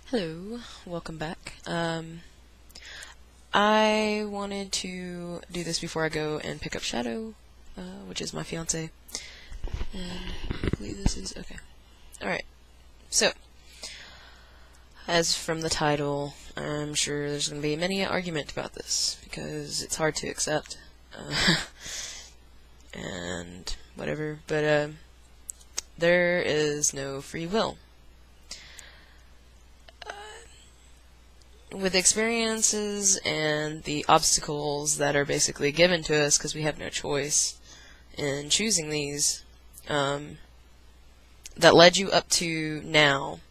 Hello, welcome back. I wanted to do this before I go and pick up Shadow, which is my fiance. And hopefully this is okay. Alright, so, as from the title, I'm sure there's going to be many an argument about this, because it's hard to accept, and whatever, but there is no free will. With experiences and the obstacles that are basically given to us because we have no choice in choosing these, that led you up to now,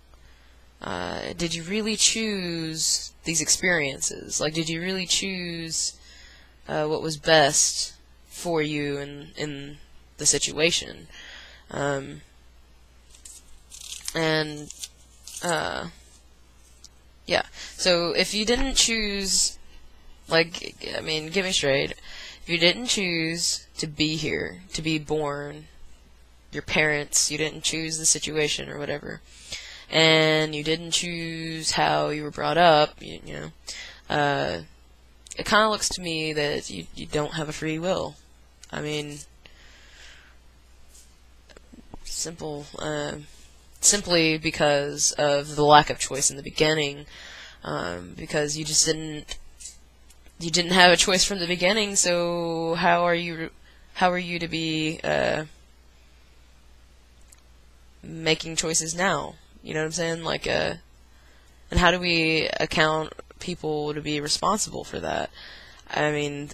did you really choose these experiences? Like, did you really choose what was best for you in the situation? Yeah, so if you didn't choose, like, I mean, get me straight, if you didn't choose to be here, to be born, your parents, you didn't choose the situation or whatever, and you didn't choose how you were brought up, you know, it kind of looks to me that you don't have a free will. I mean, simply because of the lack of choice in the beginning, because you didn't have a choice from the beginning. So how are you to be making choices now? You know what I'm saying? Like, and how do we account people to be responsible for that? I mean,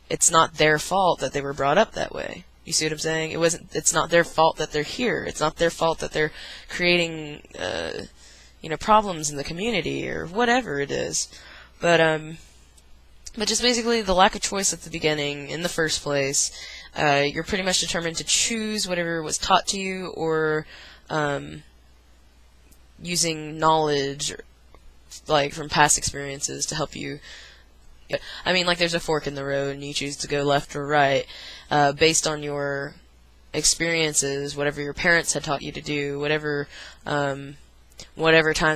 it's not their fault that they were brought up that way. You see what I'm saying? It's not their fault that they're here. It's not their fault that they're creating, problems in the community or whatever it is. But just basically the lack of choice at the beginning in the first place. You're pretty much determined to choose whatever was taught to you, or using knowledge, like from past experiences, to help you. I mean, like, there's a fork in the road and you choose to go left or right, based on your experiences, whatever your parents had taught you to do, whatever time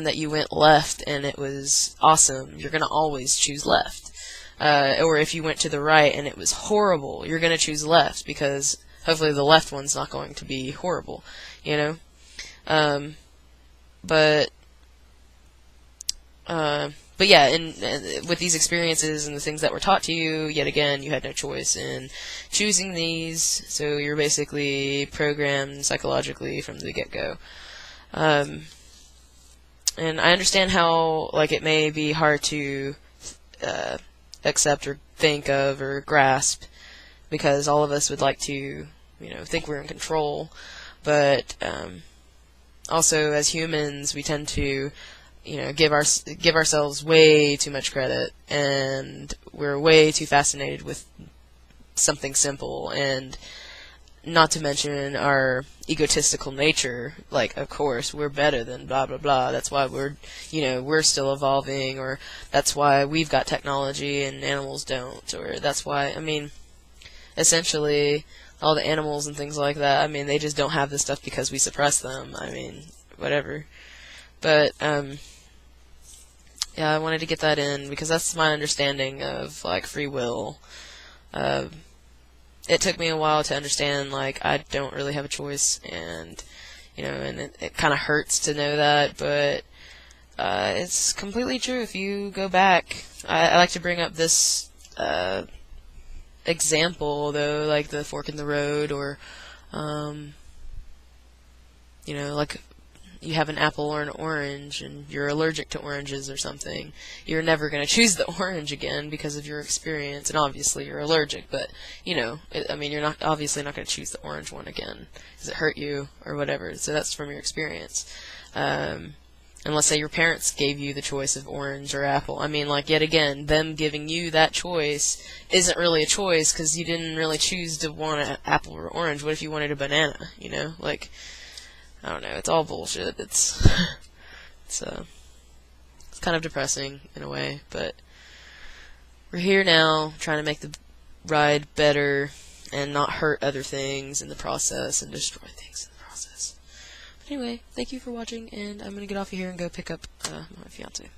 that you went left and it was awesome, you're going to always choose left. Or if you went to the right and it was horrible, you're going to choose left, because hopefully the left one's not going to be horrible, you know? But yeah, and with these experiences and the things that were taught to you, yet again, you had no choice in choosing these, so you're basically programmed psychologically from the get-go. And I understand how, like, it may be hard to accept or think of or grasp, because all of us would like to, think we're in control, but also as humans, we tend to give ourselves way too much credit, and we're way too fascinated with something simple, and not to mention our egotistical nature. Like, of course, we're better than blah blah blah. That's why we're still evolving, or that's why we've got technology and animals don't, or that's why, I mean, essentially, all the animals and things like that, I mean, they just don't have this stuff because we suppress them. I mean, whatever. But, yeah, I wanted to get that in because that's my understanding of, like, free will. It took me a while to understand, like, I don't really have a choice, and, and it kind of hurts to know that, but it's completely true. If you go back, I like to bring up this example, though, like the fork in the road, or, like, you have an apple or an orange and you're allergic to oranges or something, you're never going to choose the orange again because of your experience, and obviously you're allergic, but, you're obviously not going to choose the orange one again because it hurt you or whatever, so that's from your experience. And let's say your parents gave you the choice of orange or apple. I mean, like, yet again, them giving you that choice isn't really a choice because you didn't really choose to want an apple or orange. What if you wanted a banana, like, I don't know, it's all bullshit. It's kind of depressing in a way, but we're here now trying to make the ride better and not hurt other things in the process and destroy things in the process. Anyway, thank you for watching, and I'm gonna get off of here and go pick up my fiance.